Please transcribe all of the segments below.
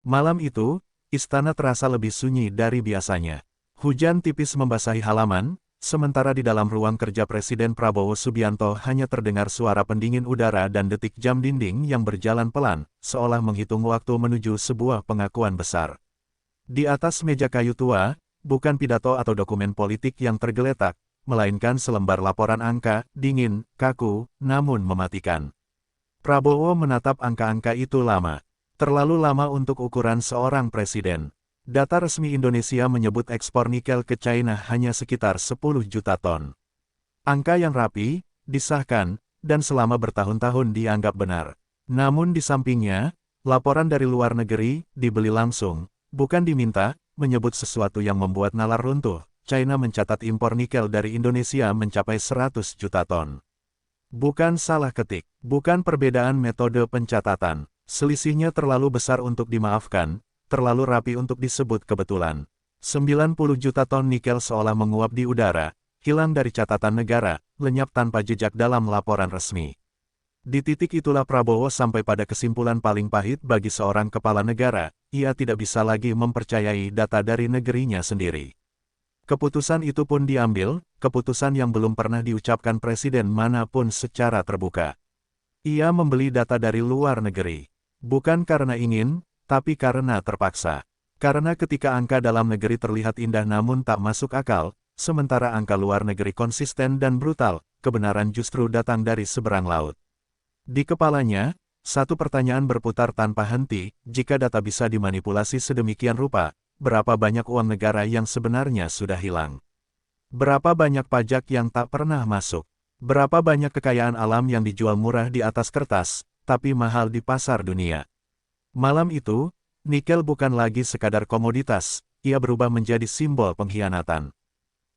Malam itu, istana terasa lebih sunyi dari biasanya. Hujan tipis membasahi halaman, sementara di dalam ruang kerja Presiden Prabowo Subianto hanya terdengar suara pendingin udara dan detik jam dinding yang berjalan pelan, seolah menghitung waktu menuju sebuah pengakuan besar. Di atas meja kayu tua, bukan pidato atau dokumen politik yang tergeletak, melainkan selembar laporan angka, dingin, kaku, namun mematikan. Prabowo menatap angka-angka itu lama. Terlalu lama untuk ukuran seorang presiden. Data resmi Indonesia menyebut ekspor nikel ke China hanya sekitar 10 juta ton. Angka yang rapi, disahkan, dan selama bertahun-tahun dianggap benar. Namun di sampingnya, laporan dari luar negeri, dibeli langsung, bukan diminta, menyebut sesuatu yang membuat nalar runtuh. China mencatat impor nikel dari Indonesia mencapai 100 juta ton. Bukan salah ketik, bukan perbedaan metode pencatatan. Selisihnya terlalu besar untuk dimaafkan, terlalu rapi untuk disebut kebetulan. 90 juta ton nikel seolah menguap di udara, hilang dari catatan negara, lenyap tanpa jejak dalam laporan resmi. Di titik itulah Prabowo sampai pada kesimpulan paling pahit bagi seorang kepala negara, ia tidak bisa lagi mempercayai data dari negerinya sendiri. Keputusan itu pun diambil, keputusan yang belum pernah diucapkan presiden manapun secara terbuka. Ia membeli data dari luar negeri. Bukan karena ingin, tapi karena terpaksa. Karena ketika angka dalam negeri terlihat indah namun tak masuk akal, sementara angka luar negeri konsisten dan brutal, kebenaran justru datang dari seberang laut. Di kepalanya, satu pertanyaan berputar tanpa henti, jika data bisa dimanipulasi sedemikian rupa, berapa banyak uang negara yang sebenarnya sudah hilang? Berapa banyak pajak yang tak pernah masuk? Berapa banyak kekayaan alam yang dijual murah di atas kertas, tapi mahal di pasar dunia? Malam itu, nikel bukan lagi sekadar komoditas, ia berubah menjadi simbol pengkhianatan.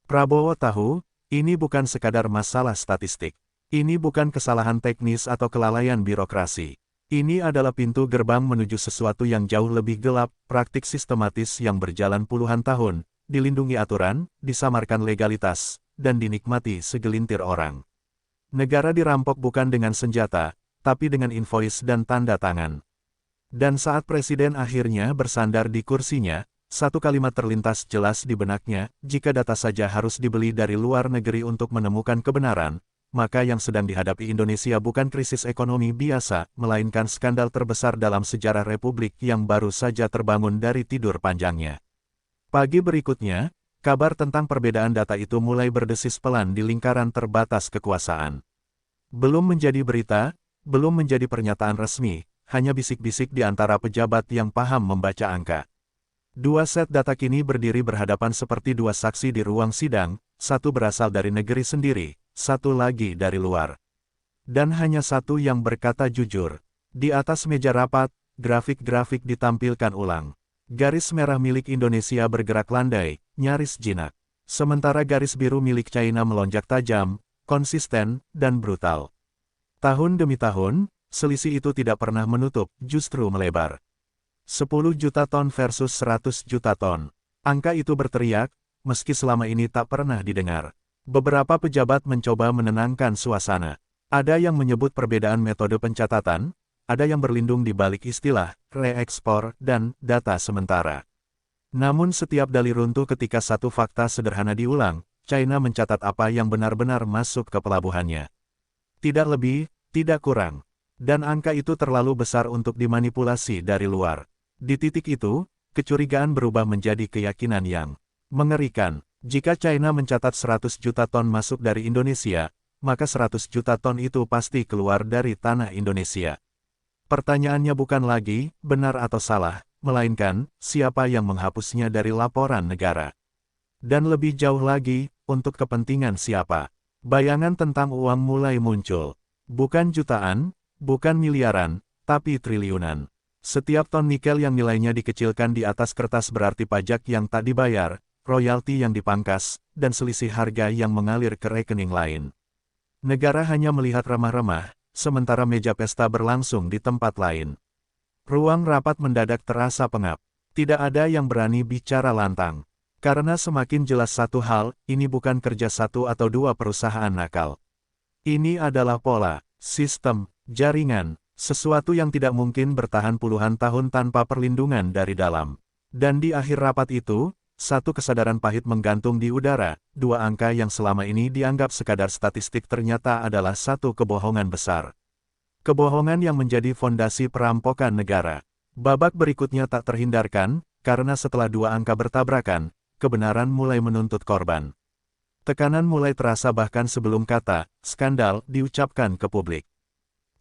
Prabowo tahu, ini bukan sekadar masalah statistik. Ini bukan kesalahan teknis atau kelalaian birokrasi. Ini adalah pintu gerbang menuju sesuatu yang jauh lebih gelap, praktik sistematis yang berjalan puluhan tahun, dilindungi aturan, disamarkan legalitas, dan dinikmati segelintir orang. Negara dirampok bukan dengan senjata, tapi dengan invoice dan tanda tangan. Dan saat presiden akhirnya bersandar di kursinya, satu kalimat terlintas jelas di benaknya, jika data saja harus dibeli dari luar negeri untuk menemukan kebenaran, maka yang sedang dihadapi Indonesia bukan krisis ekonomi biasa, melainkan skandal terbesar dalam sejarah Republik yang baru saja terbangun dari tidur panjangnya. Pagi berikutnya, kabar tentang perbedaan data itu mulai berdesis pelan di lingkaran terbatas kekuasaan. Belum menjadi berita, belum menjadi pernyataan resmi, hanya bisik-bisik di antara pejabat yang paham membaca angka. Dua set data kini berdiri berhadapan seperti dua saksi di ruang sidang, satu berasal dari negeri sendiri, satu lagi dari luar. Dan hanya satu yang berkata jujur. Di atas meja rapat, grafik-grafik ditampilkan ulang. Garis merah milik Indonesia bergerak landai, nyaris jinak. Sementara garis biru milik China melonjak tajam, konsisten, dan brutal. Tahun demi tahun, selisih itu tidak pernah menutup, justru melebar. 10 juta ton versus 100 juta ton. Angka itu berteriak, meski selama ini tak pernah didengar. Beberapa pejabat mencoba menenangkan suasana. Ada yang menyebut perbedaan metode pencatatan, ada yang berlindung di balik istilah, reekspor, dan data sementara. Namun setiap dalih runtuh ketika satu fakta sederhana diulang, China mencatat apa yang benar-benar masuk ke pelabuhannya. Tidak lebih, tidak kurang. Dan angka itu terlalu besar untuk dimanipulasi dari luar. Di titik itu, kecurigaan berubah menjadi keyakinan yang mengerikan. Jika China mencatat 100 juta ton masuk dari Indonesia, maka 100 juta ton itu pasti keluar dari tanah Indonesia. Pertanyaannya bukan lagi, benar atau salah, melainkan, siapa yang menghapusnya dari laporan negara. Dan lebih jauh lagi, untuk kepentingan siapa. Bayangan tentang uang mulai muncul. Bukan jutaan, bukan miliaran, tapi triliunan. Setiap ton nikel yang nilainya dikecilkan di atas kertas berarti pajak yang tak dibayar, royalti yang dipangkas, dan selisih harga yang mengalir ke rekening lain. Negara hanya melihat remah-remah, sementara meja pesta berlangsung di tempat lain. Ruang rapat mendadak terasa pengap. Tidak ada yang berani bicara lantang. Karena semakin jelas satu hal, ini bukan kerja satu atau dua perusahaan nakal. Ini adalah pola, sistem, jaringan, Sesuatu yang tidak mungkin bertahan puluhan tahun tanpa perlindungan dari dalam. Dan di akhir rapat itu, satu kesadaran pahit menggantung di udara, dua angka yang selama ini dianggap sekadar statistik ternyata adalah satu kebohongan besar. Kebohongan yang menjadi fondasi perampokan negara. Babak berikutnya tak terhindarkan, karena setelah dua angka bertabrakan, kebenaran mulai menuntut korban. Tekanan mulai terasa bahkan sebelum kata "skandal" diucapkan ke publik.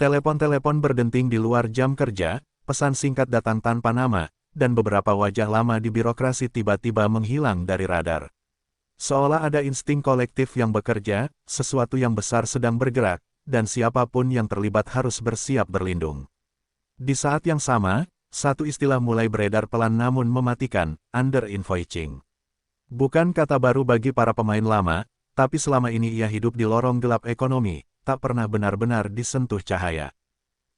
Telepon-telepon berdenting di luar jam kerja, pesan singkat datang tanpa nama, dan beberapa wajah lama di birokrasi tiba-tiba menghilang dari radar. Seolah ada insting kolektif yang bekerja, sesuatu yang besar sedang bergerak, dan siapapun yang terlibat harus bersiap berlindung. Di saat yang sama, satu istilah mulai beredar pelan namun mematikan, under-invoicing. Bukan kata baru bagi para pemain lama, tapi selama ini ia hidup di lorong gelap ekonomi, tak pernah benar-benar disentuh cahaya.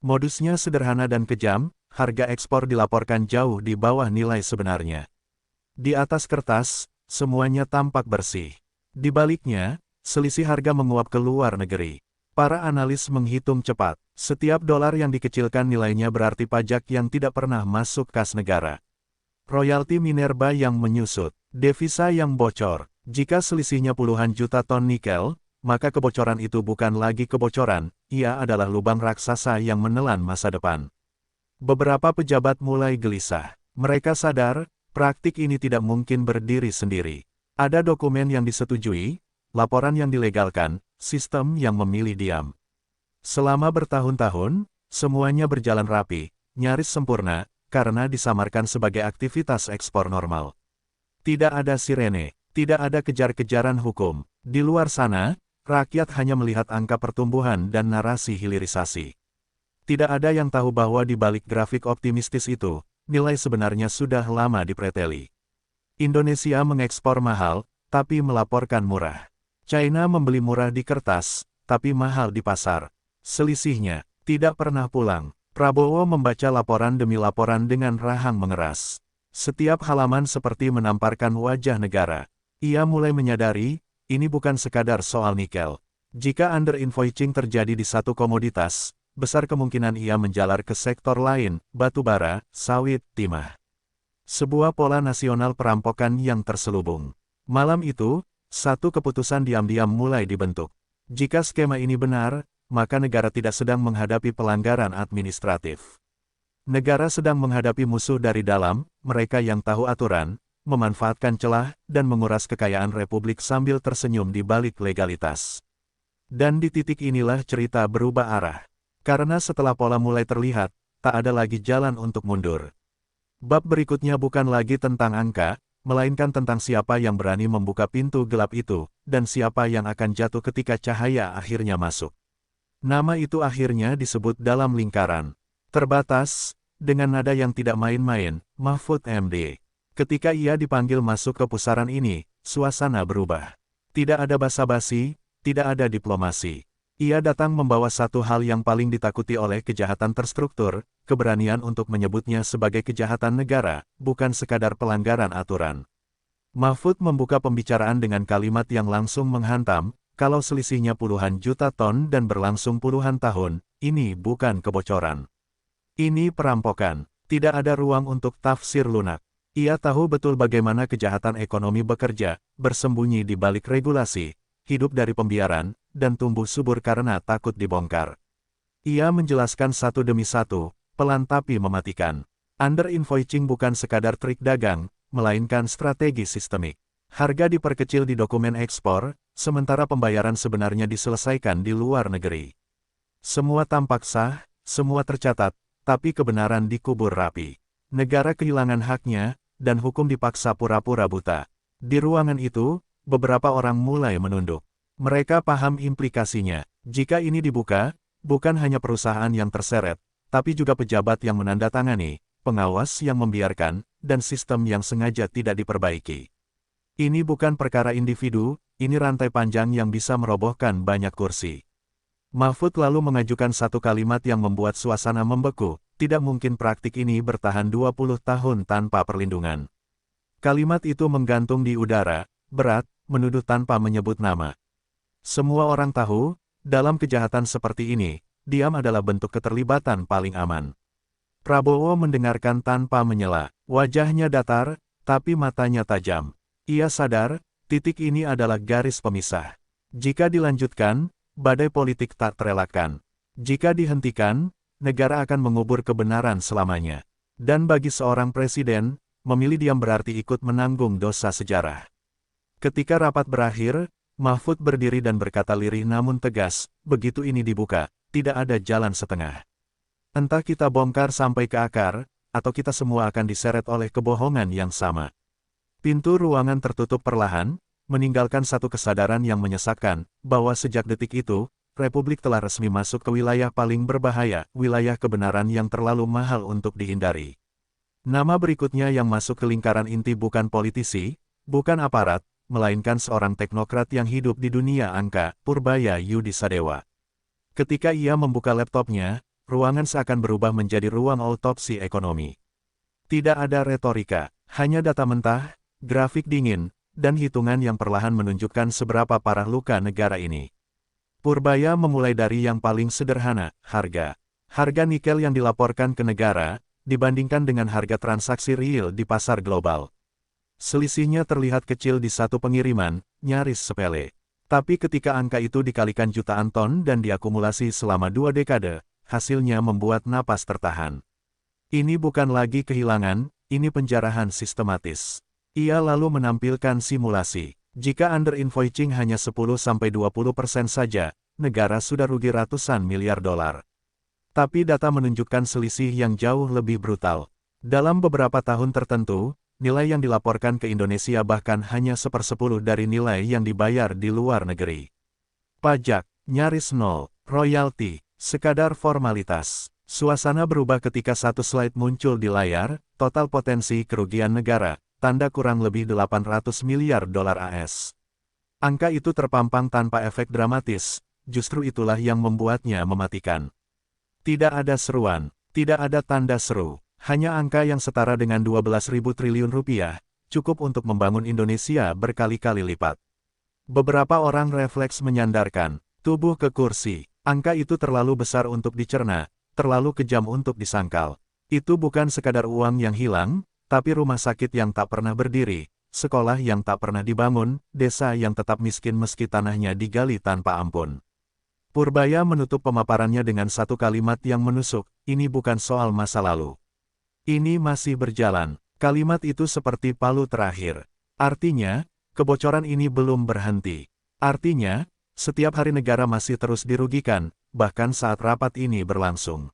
Modusnya sederhana dan kejam, harga ekspor dilaporkan jauh di bawah nilai sebenarnya. Di atas kertas, semuanya tampak bersih. Di baliknya, selisih harga menguap ke luar negeri. Para analis menghitung cepat, setiap dolar yang dikecilkan nilainya berarti pajak yang tidak pernah masuk kas negara. Royalti minerba yang menyusut, devisa yang bocor. Jika selisihnya puluhan juta ton nikel, maka kebocoran itu bukan lagi kebocoran, ia adalah lubang raksasa yang menelan masa depan. Beberapa pejabat mulai gelisah. Mereka sadar, praktik ini tidak mungkin berdiri sendiri. Ada dokumen yang disetujui, laporan yang dilegalkan, sistem yang memilih diam. Selama bertahun-tahun, semuanya berjalan rapi, nyaris sempurna, karena disamarkan sebagai aktivitas ekspor normal. Tidak ada sirene, tidak ada kejar-kejaran hukum. Di luar sana, rakyat hanya melihat angka pertumbuhan dan narasi hilirisasi. Tidak ada yang tahu bahwa di balik grafik optimistis itu, nilai sebenarnya sudah lama dipreteli. Indonesia mengekspor mahal, tapi melaporkan murah. China membeli murah di kertas, tapi mahal di pasar. Selisihnya tidak pernah pulang. Prabowo membaca laporan demi laporan dengan rahang mengeras. Setiap halaman seperti menamparkan wajah negara. Ia mulai menyadari, ini bukan sekadar soal nikel. Jika under-invoicing terjadi di satu komoditas, besar kemungkinan ia menjalar ke sektor lain, batu bara, sawit, timah. Sebuah pola nasional perampokan yang terselubung. Malam itu, satu keputusan diam-diam mulai dibentuk. Jika skema ini benar, maka negara tidak sedang menghadapi pelanggaran administratif. Negara sedang menghadapi musuh dari dalam, mereka yang tahu aturan, memanfaatkan celah, dan menguras kekayaan Republik sambil tersenyum di balik legalitas. Dan di titik inilah cerita berubah arah. Karena setelah pola mulai terlihat, tak ada lagi jalan untuk mundur. Bab berikutnya bukan lagi tentang angka, melainkan tentang siapa yang berani membuka pintu gelap itu, dan siapa yang akan jatuh ketika cahaya akhirnya masuk. Nama itu akhirnya disebut dalam lingkaran terbatas, dengan nada yang tidak main-main, Mahfud MD. Ketika ia dipanggil masuk ke pusaran ini, suasana berubah. Tidak ada basa-basi, tidak ada diplomasi. Ia datang membawa satu hal yang paling ditakuti oleh kejahatan terstruktur, keberanian untuk menyebutnya sebagai kejahatan negara, bukan sekadar pelanggaran aturan. Mahfud membuka pembicaraan dengan kalimat yang langsung menghantam, kalau selisihnya puluhan juta ton dan berlangsung puluhan tahun, ini bukan kebocoran. Ini perampokan. Tidak ada ruang untuk tafsir lunak. Ia tahu betul bagaimana kejahatan ekonomi bekerja, bersembunyi di balik regulasi, hidup dari pembiaran, dan tumbuh subur karena takut dibongkar. Ia menjelaskan satu demi satu, pelan tapi mematikan. Under-invoicing bukan sekadar trik dagang, melainkan strategi sistemik. Harga diperkecil di dokumen ekspor, sementara pembayaran sebenarnya diselesaikan di luar negeri. Semua tampak sah, semua tercatat, tapi kebenaran dikubur rapi. Negara kehilangan haknya, dan hukum dipaksa pura-pura buta. Di ruangan itu, beberapa orang mulai menunduk. Mereka paham implikasinya. Jika ini dibuka, bukan hanya perusahaan yang terseret, tapi juga pejabat yang menandatangani, pengawas yang membiarkan, dan sistem yang sengaja tidak diperbaiki. Ini bukan perkara individu, ini rantai panjang yang bisa merobohkan banyak kursi. Mahfud lalu mengajukan satu kalimat yang membuat suasana membeku. Tidak mungkin praktik ini bertahan 20 tahun tanpa perlindungan. Kalimat itu menggantung di udara, berat, menuduh tanpa menyebut nama. Semua orang tahu, dalam kejahatan seperti ini, diam adalah bentuk keterlibatan paling aman. Prabowo mendengarkan tanpa menyela. Wajahnya datar, tapi matanya tajam. Ia sadar, titik ini adalah garis pemisah. Jika dilanjutkan, badai politik tak terelakkan. Jika dihentikan, negara akan mengubur kebenaran selamanya. Dan bagi seorang presiden, memilih diam berarti ikut menanggung dosa sejarah. Ketika rapat berakhir, Mahfud berdiri dan berkata lirih namun tegas, begitu ini dibuka, tidak ada jalan setengah. Entah kita bongkar sampai ke akar, atau kita semua akan diseret oleh kebohongan yang sama. Pintu ruangan tertutup perlahan, meninggalkan satu kesadaran yang menyesakkan, bahwa sejak detik itu, Republik telah resmi masuk ke wilayah paling berbahaya, wilayah kebenaran yang terlalu mahal untuk dihindari. Nama berikutnya yang masuk ke lingkaran inti bukan politisi, bukan aparat, melainkan seorang teknokrat yang hidup di dunia angka, Purbaya Yudisadewa. Ketika ia membuka laptopnya, ruangan seakan berubah menjadi ruang autopsi ekonomi. Tidak ada retorika, hanya data mentah, grafik dingin, dan hitungan yang perlahan menunjukkan seberapa parah luka negara ini. Purbaya memulai dari yang paling sederhana, harga. Harga nikel yang dilaporkan ke negara, dibandingkan dengan harga transaksi real di pasar global. Selisihnya terlihat kecil di satu pengiriman, nyaris sepele. Tapi ketika angka itu dikalikan jutaan ton dan diakumulasi selama 2 dekade, hasilnya membuat napas tertahan. Ini bukan lagi kehilangan, ini penjarahan sistematis. Ia lalu menampilkan simulasi. Jika under-invoicing hanya 10-20% saja, negara sudah rugi ratusan miliar dolar. Tapi data menunjukkan selisih yang jauh lebih brutal. Dalam beberapa tahun tertentu, nilai yang dilaporkan ke Indonesia bahkan hanya 1/10 dari nilai yang dibayar di luar negeri. Pajak, nyaris nol, royalti, sekadar formalitas. Suasana berubah ketika satu slide muncul di layar, total potensi kerugian negara, tanda kurang lebih 800 miliar dolar AS. Angka itu terpampang tanpa efek dramatis, justru itulah yang membuatnya mematikan. Tidak ada seruan, tidak ada tanda seru. Hanya angka yang setara dengan 12.000 triliun rupiah, cukup untuk membangun Indonesia berkali-kali lipat. Beberapa orang refleks menyandarkan tubuh ke kursi. Angka itu terlalu besar untuk dicerna, terlalu kejam untuk disangkal. Itu bukan sekadar uang yang hilang, tapi rumah sakit yang tak pernah berdiri, sekolah yang tak pernah dibangun, desa yang tetap miskin meski tanahnya digali tanpa ampun. Purbaya menutup pemaparannya dengan satu kalimat yang menusuk, ini bukan soal masa lalu. Ini masih berjalan. Kalimat itu seperti palu terakhir. Artinya, kebocoran ini belum berhenti. Artinya, setiap hari negara masih terus dirugikan, bahkan saat rapat ini berlangsung.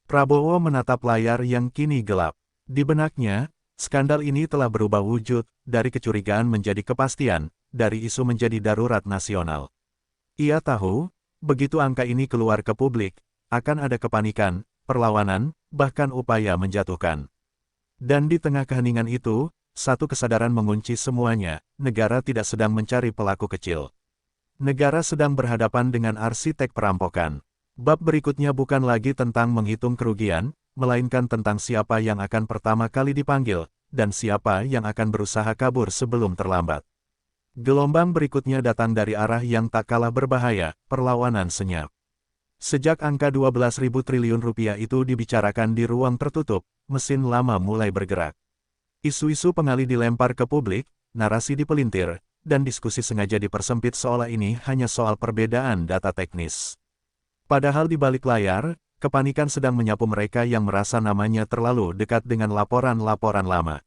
Prabowo menatap layar yang kini gelap. Di benaknya, skandal ini telah berubah wujud, dari kecurigaan menjadi kepastian, dari isu menjadi darurat nasional. Ia tahu, begitu angka ini keluar ke publik, akan ada kepanikan, perlawanan, bahkan upaya menjatuhkan. Dan di tengah keheningan itu, satu kesadaran mengunci semuanya, negara tidak sedang mencari pelaku kecil. Negara sedang berhadapan dengan arsitek perampokan. Bab berikutnya bukan lagi tentang menghitung kerugian, melainkan tentang siapa yang akan pertama kali dipanggil, dan siapa yang akan berusaha kabur sebelum terlambat. Gelombang berikutnya datang dari arah yang tak kalah berbahaya, perlawanan senyap. Sejak angka 12.000 triliun rupiah itu dibicarakan di ruang tertutup, mesin lama mulai bergerak. Isu-isu pengalih dilempar ke publik, narasi dipelintir, dan diskusi sengaja dipersempit seolah ini hanya soal perbedaan data teknis. Padahal di balik layar, kepanikan sedang menyapu mereka yang merasa namanya terlalu dekat dengan laporan-laporan lama.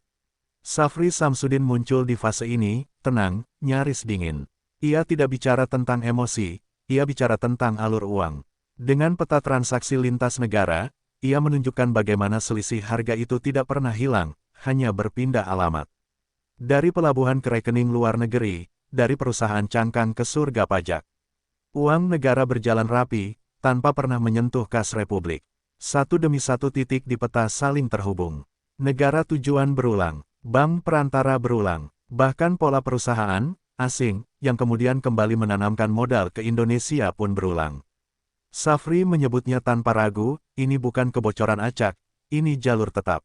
Safri Samsudin muncul di fase ini, tenang, nyaris dingin. Ia tidak bicara tentang emosi, ia bicara tentang alur uang. Dengan peta transaksi lintas negara, ia menunjukkan bagaimana selisih harga itu tidak pernah hilang, hanya berpindah alamat. Dari pelabuhan ke rekening luar negeri, dari perusahaan cangkang ke surga pajak. Uang negara berjalan rapi, tanpa pernah menyentuh kas Republik. Satu demi satu titik di peta saling terhubung. Negara tujuan berulang, bank perantara berulang, bahkan pola perusahaan asing yang kemudian kembali menanamkan modal ke Indonesia pun berulang. Safri menyebutnya tanpa ragu, ini bukan kebocoran acak, ini jalur tetap.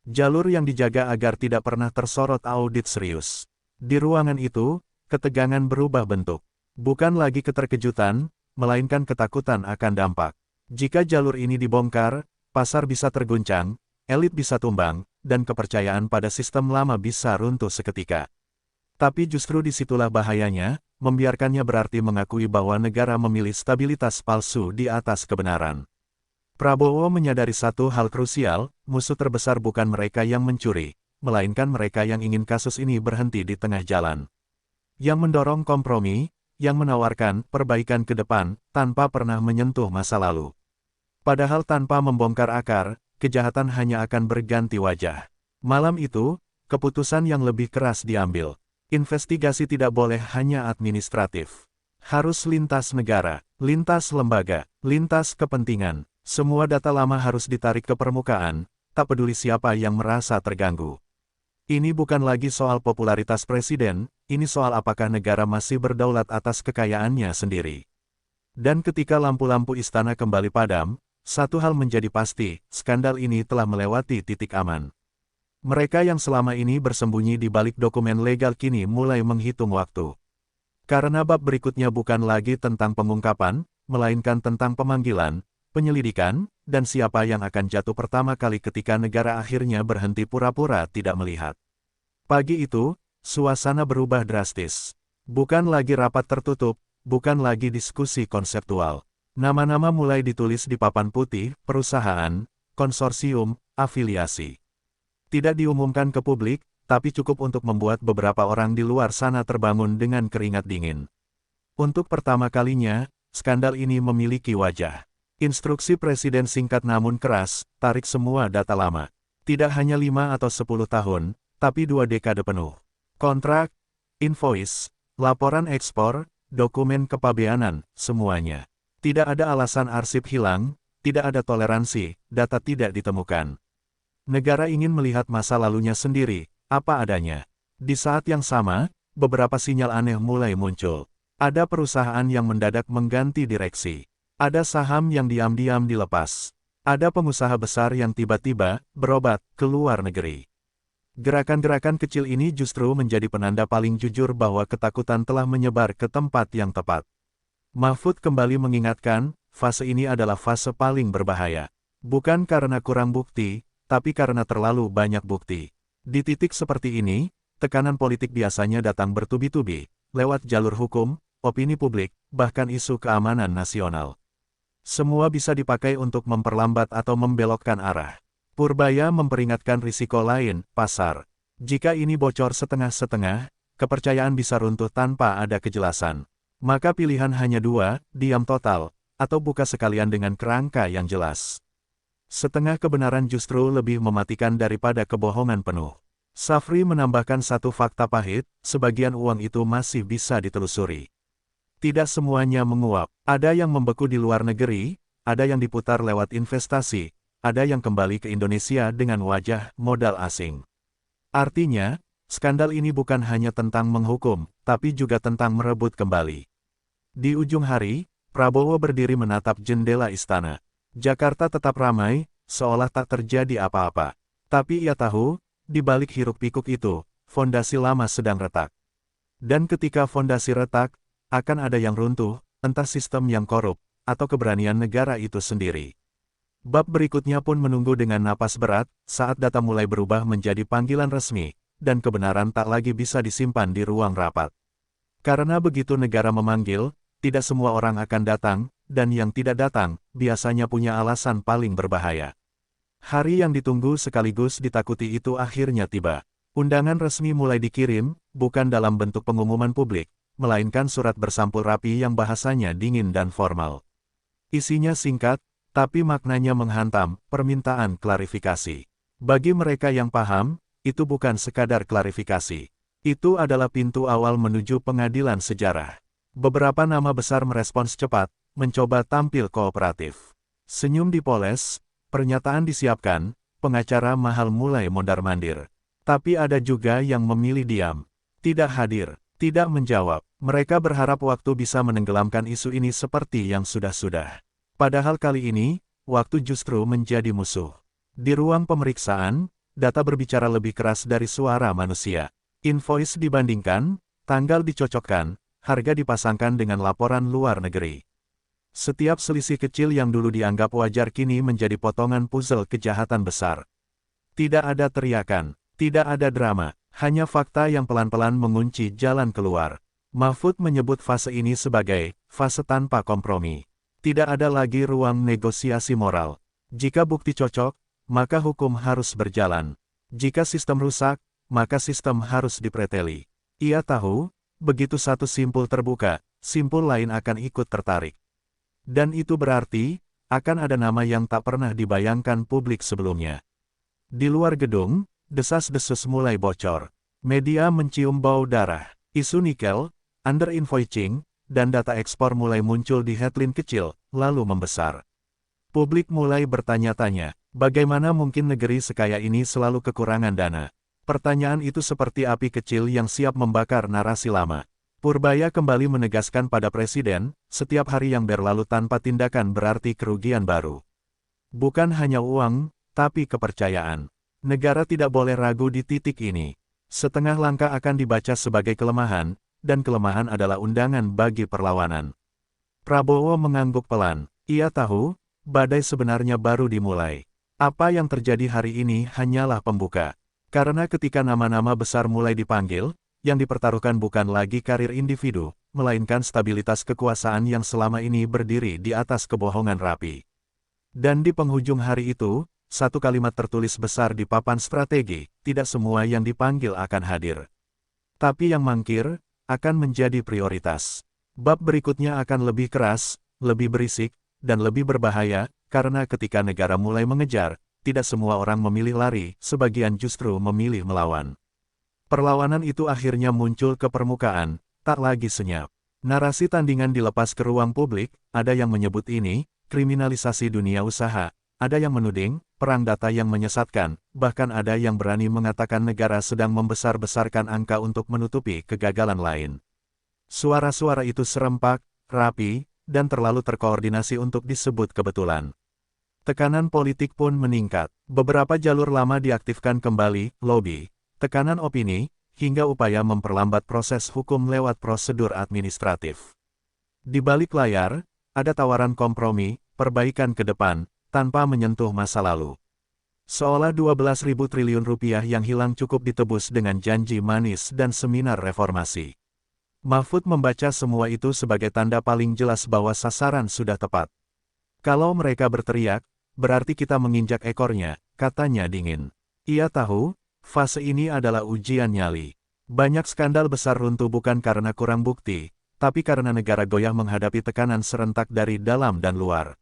Jalur yang dijaga agar tidak pernah tersorot audit serius. Di ruangan itu, ketegangan berubah bentuk. Bukan lagi keterkejutan, melainkan ketakutan akan dampak. Jika jalur ini dibongkar, pasar bisa terguncang, elit bisa tumbang, dan kepercayaan pada sistem lama bisa runtuh seketika. Tapi justru disitulah bahayanya, membiarkannya berarti mengakui bahwa negara memilih stabilitas palsu di atas kebenaran. Prabowo menyadari satu hal krusial, musuh terbesar bukan mereka yang mencuri, melainkan mereka yang ingin kasus ini berhenti di tengah jalan. Yang mendorong kompromi, yang menawarkan perbaikan ke depan, tanpa pernah menyentuh masa lalu. Padahal tanpa membongkar akar, kejahatan hanya akan berganti wajah. Malam itu, keputusan yang lebih keras diambil. Investigasi tidak boleh hanya administratif. Harus lintas negara, lintas lembaga, lintas kepentingan. Semua data lama harus ditarik ke permukaan, tak peduli siapa yang merasa terganggu. Ini bukan lagi soal popularitas presiden, ini soal apakah negara masih berdaulat atas kekayaannya sendiri. Dan ketika lampu-lampu istana kembali padam, satu hal menjadi pasti, skandal ini telah melewati titik aman. Mereka yang selama ini bersembunyi di balik dokumen legal kini mulai menghitung waktu. Karena bab berikutnya bukan lagi tentang pengungkapan, melainkan tentang pemanggilan, penyelidikan, dan siapa yang akan jatuh pertama kali ketika negara akhirnya berhenti pura-pura tidak melihat. Pagi itu, suasana berubah drastis. Bukan lagi rapat tertutup, bukan lagi diskusi konseptual. Nama-nama mulai ditulis di papan putih, perusahaan, konsorsium, afiliasi. Tidak diumumkan ke publik, tapi cukup untuk membuat beberapa orang di luar sana terbangun dengan keringat dingin. Untuk pertama kalinya, skandal ini memiliki wajah. Instruksi presiden singkat namun keras, tarik semua data lama. Tidak hanya 5 atau 10 tahun, tapi 2 dekade penuh. Kontrak, invoice, laporan ekspor, dokumen kepabeanan, semuanya. Tidak ada alasan arsip hilang, tidak ada toleransi, data tidak ditemukan. Negara ingin melihat masa lalunya sendiri, apa adanya. Di saat yang sama, beberapa sinyal aneh mulai muncul. Ada perusahaan yang mendadak mengganti direksi. Ada saham yang diam-diam dilepas. Ada pengusaha besar yang tiba-tiba berobat ke luar negeri. Gerakan-gerakan kecil ini justru menjadi penanda paling jujur bahwa ketakutan telah menyebar ke tempat yang tepat. Mahfud kembali mengingatkan, fase ini adalah fase paling berbahaya. Bukan karena kurang bukti, tapi karena terlalu banyak bukti. Di titik seperti ini, tekanan politik biasanya datang bertubi-tubi, lewat jalur hukum, opini publik, bahkan isu keamanan nasional. Semua bisa dipakai untuk memperlambat atau membelokkan arah. Purbaya memperingatkan risiko lain, pasar. Jika ini bocor setengah-setengah, kepercayaan bisa runtuh tanpa ada kejelasan. Maka pilihan hanya 2, diam total, atau buka sekalian dengan kerangka yang jelas. Setengah kebenaran justru lebih mematikan daripada kebohongan penuh. Safri menambahkan satu fakta pahit, sebagian uang itu masih bisa ditelusuri. Tidak semuanya menguap, ada yang membeku di luar negeri, ada yang diputar lewat investasi, ada yang kembali ke Indonesia dengan wajah modal asing. Artinya, skandal ini bukan hanya tentang menghukum, tapi juga tentang merebut kembali. Di ujung hari, Prabowo berdiri menatap jendela istana. Jakarta tetap ramai, seolah tak terjadi apa-apa. Tapi ia tahu, di balik hiruk-pikuk itu, fondasi lama sedang retak. Dan ketika fondasi retak, akan ada yang runtuh, entah sistem yang korup, atau keberanian negara itu sendiri. Bab berikutnya pun menunggu dengan napas berat, saat data mulai berubah menjadi panggilan resmi, dan kebenaran tak lagi bisa disimpan di ruang rapat. Karena begitu negara memanggil, tidak semua orang akan datang, dan yang tidak datang, biasanya punya alasan paling berbahaya. Hari yang ditunggu sekaligus ditakuti itu akhirnya tiba. Undangan resmi mulai dikirim, bukan dalam bentuk pengumuman publik, melainkan surat bersampul rapi yang bahasanya dingin dan formal. Isinya singkat, tapi maknanya menghantam, permintaan klarifikasi. Bagi mereka yang paham, itu bukan sekadar klarifikasi. Itu adalah pintu awal menuju pengadilan sejarah. Beberapa nama besar merespons cepat, mencoba tampil kooperatif. Senyum dipoles, pernyataan disiapkan, pengacara mahal mulai mondar-mandir. Tapi ada juga yang memilih diam. Tidak hadir, tidak menjawab. Mereka berharap waktu bisa menenggelamkan isu ini seperti yang sudah-sudah. Padahal kali ini, waktu justru menjadi musuh. Di ruang pemeriksaan, data berbicara lebih keras dari suara manusia. Invoice dibandingkan, tanggal dicocokkan, harga dipasangkan dengan laporan luar negeri. Setiap selisih kecil yang dulu dianggap wajar kini menjadi potongan puzzle kejahatan besar. Tidak ada teriakan, tidak ada drama, hanya fakta yang pelan-pelan mengunci jalan keluar. Mahfud menyebut fase ini sebagai fase tanpa kompromi. Tidak ada lagi ruang negosiasi moral. Jika bukti cocok, maka hukum harus berjalan. Jika sistem rusak, maka sistem harus dipreteli. Ia tahu, begitu satu simpul terbuka, simpul lain akan ikut tertarik. Dan itu berarti, akan ada nama yang tak pernah dibayangkan publik sebelumnya. Di luar gedung, desas-desus mulai bocor. Media mencium bau darah. Isu nikel, under-invoicing, dan data ekspor mulai muncul di headline kecil, lalu membesar. Publik mulai bertanya-tanya, bagaimana mungkin negeri sekaya ini selalu kekurangan dana? Pertanyaan itu seperti api kecil yang siap membakar narasi lama. Purbaya kembali menegaskan pada Presiden, setiap hari yang berlalu tanpa tindakan berarti kerugian baru. Bukan hanya uang, tapi kepercayaan. Negara tidak boleh ragu di titik ini. Setengah langkah akan dibaca sebagai kelemahan, dan kelemahan adalah undangan bagi perlawanan. Prabowo mengangguk pelan. Ia tahu, badai sebenarnya baru dimulai. Apa yang terjadi hari ini hanyalah pembuka. Karena ketika nama-nama besar mulai dipanggil, yang dipertaruhkan bukan lagi karir individu, melainkan stabilitas kekuasaan yang selama ini berdiri di atas kebohongan rapi. Dan di penghujung hari itu, satu kalimat tertulis besar di papan strategi, tidak semua yang dipanggil akan hadir. Tapi yang mangkir, akan menjadi prioritas. Bab berikutnya akan lebih keras, lebih berisik, dan lebih berbahaya, karena ketika negara mulai mengejar, tidak semua orang memilih lari, sebagian justru memilih melawan. Perlawanan itu akhirnya muncul ke permukaan, tak lagi senyap. Narasi tandingan dilepas ke ruang publik, ada yang menyebut ini, kriminalisasi dunia usaha, ada yang menuding, perang data yang menyesatkan, bahkan ada yang berani mengatakan negara sedang membesar-besarkan angka untuk menutupi kegagalan lain. Suara-suara itu serempak, rapi, dan terlalu terkoordinasi untuk disebut kebetulan. Tekanan politik pun meningkat. Beberapa jalur lama diaktifkan kembali, lobby, tekanan opini, hingga upaya memperlambat proses hukum lewat prosedur administratif. Di balik layar, ada tawaran kompromi, perbaikan ke depan, tanpa menyentuh masa lalu. Seolah 12.000 triliun rupiah yang hilang cukup ditebus dengan janji manis dan seminar reformasi. Mahfud membaca semua itu sebagai tanda paling jelas bahwa sasaran sudah tepat. Kalau mereka berteriak, berarti kita menginjak ekornya, katanya dingin. Ia tahu, fase ini adalah ujian nyali. Banyak skandal besar runtuh bukan karena kurang bukti, tapi karena negara goyah menghadapi tekanan serentak dari dalam dan luar.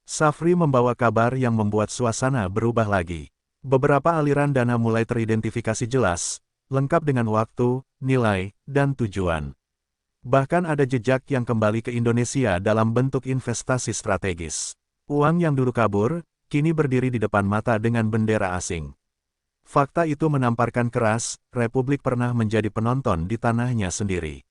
Safri membawa kabar yang membuat suasana berubah lagi. Beberapa aliran dana mulai teridentifikasi jelas, lengkap dengan waktu, nilai, dan tujuan. Bahkan ada jejak yang kembali ke Indonesia dalam bentuk investasi strategis. Uang yang dulu kabur, kini berdiri di depan mata dengan bendera asing. Fakta itu menamparkan keras, Republik pernah menjadi penonton di tanahnya sendiri.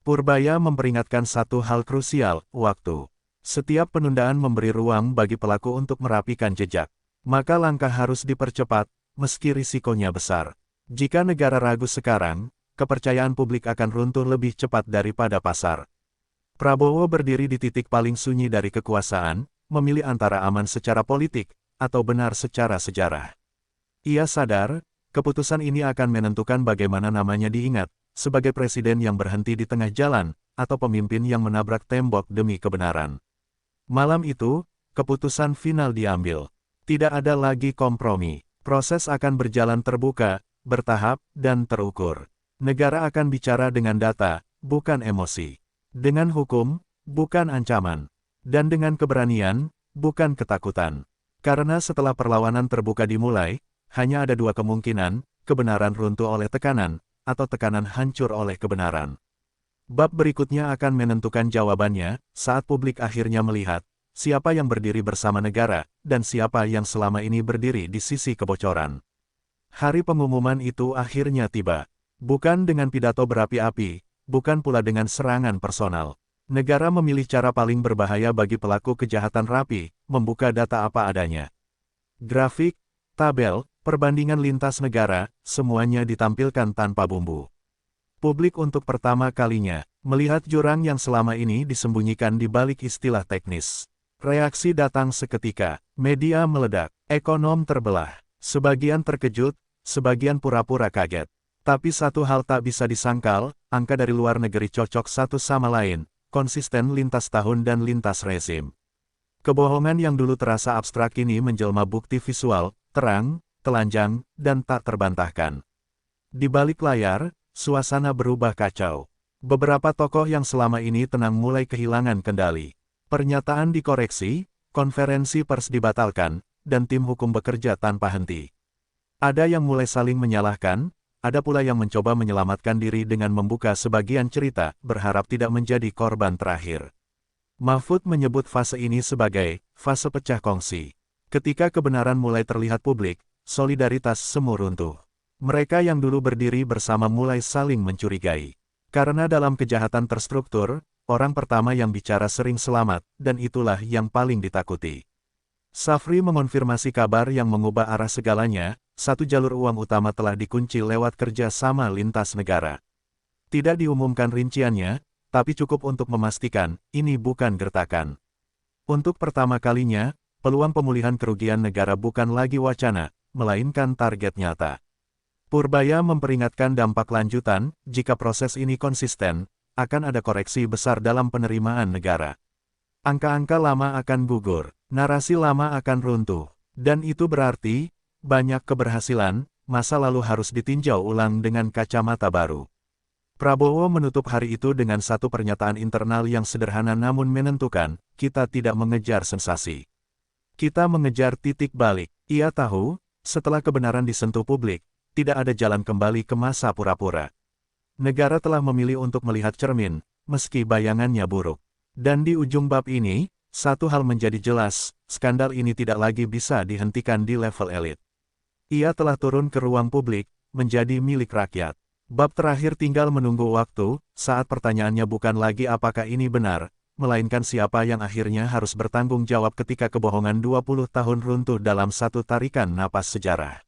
Purbaya memperingatkan satu hal krusial, waktu. Setiap penundaan memberi ruang bagi pelaku untuk merapikan jejak. Maka langkah harus dipercepat, meski risikonya besar. Jika negara ragu sekarang, kepercayaan publik akan runtuh lebih cepat daripada pasar. Prabowo berdiri di titik paling sunyi dari kekuasaan, memilih antara aman secara politik, atau benar secara sejarah. Ia sadar, keputusan ini akan menentukan bagaimana namanya diingat, sebagai presiden yang berhenti di tengah jalan, atau pemimpin yang menabrak tembok demi kebenaran. Malam itu, keputusan final diambil. Tidak ada lagi kompromi. Proses akan berjalan terbuka, bertahap, dan terukur. Negara akan bicara dengan data, bukan emosi. Dengan hukum, bukan ancaman. Dan dengan keberanian, bukan ketakutan. Karena setelah perlawanan terbuka dimulai, hanya ada dua kemungkinan, kebenaran runtuh oleh tekanan, atau tekanan hancur oleh kebenaran. Bab berikutnya akan menentukan jawabannya, saat publik akhirnya melihat, siapa yang berdiri bersama negara, dan siapa yang selama ini berdiri di sisi kebocoran. Hari pengumuman itu akhirnya tiba. Bukan dengan pidato berapi-api, bukan pula dengan serangan personal. Negara memilih cara paling berbahaya bagi pelaku kejahatan rapi, membuka data apa adanya. Grafik, tabel, perbandingan lintas negara, semuanya ditampilkan tanpa bumbu. Publik untuk pertama kalinya, Melihat jurang yang selama ini disembunyikan di balik istilah teknis. Reaksi datang seketika, media meledak, ekonom terbelah, sebagian terkejut, sebagian pura-pura kaget. Tapi satu hal tak bisa disangkal, angka dari luar negeri cocok satu sama lain, konsisten lintas tahun dan lintas rezim. Kebohongan yang dulu terasa abstrak ini menjelma bukti visual, terang, telanjang, dan tak terbantahkan. Di balik layar, suasana berubah kacau. Beberapa tokoh yang selama ini tenang mulai kehilangan kendali. Pernyataan dikoreksi, konferensi pers dibatalkan, dan tim hukum bekerja tanpa henti. Ada yang mulai saling menyalahkan, ada pula yang mencoba menyelamatkan diri dengan membuka sebagian cerita, berharap tidak menjadi korban terakhir. Mahfud menyebut fase ini sebagai fase pecah kongsi. Ketika kebenaran mulai terlihat publik, solidaritas semu runtuh. Mereka yang dulu berdiri bersama mulai saling mencurigai. Karena dalam kejahatan terstruktur, orang pertama yang bicara sering selamat, dan itulah yang paling ditakuti. Safri mengonfirmasi kabar yang mengubah arah segalanya, satu jalur uang utama telah dikunci lewat kerja sama lintas negara. Tidak diumumkan rinciannya, tapi cukup untuk memastikan, ini bukan gertakan. Untuk pertama kalinya, peluang pemulihan kerugian negara bukan lagi wacana, melainkan target nyata. Purbaya memperingatkan dampak lanjutan, jika proses ini konsisten, akan ada koreksi besar dalam penerimaan negara. Angka-angka lama akan gugur, narasi lama akan runtuh, dan itu berarti, banyak keberhasilan, masa lalu harus ditinjau ulang dengan kacamata baru. Prabowo menutup hari itu dengan satu pernyataan internal yang sederhana namun menentukan, kita tidak mengejar sensasi. Kita mengejar titik balik. Ia tahu, setelah kebenaran disentuh publik, tidak ada jalan kembali ke masa pura-pura. Negara telah memilih untuk melihat cermin, meski bayangannya buruk. Dan di ujung bab ini, satu hal menjadi jelas, skandal ini tidak lagi bisa dihentikan di level elit. Ia telah turun ke ruang publik, menjadi milik rakyat. Bab terakhir tinggal menunggu waktu, saat pertanyaannya bukan lagi apakah ini benar, melainkan siapa yang akhirnya harus bertanggung jawab ketika kebohongan 20 tahun runtuh dalam satu tarikan napas sejarah.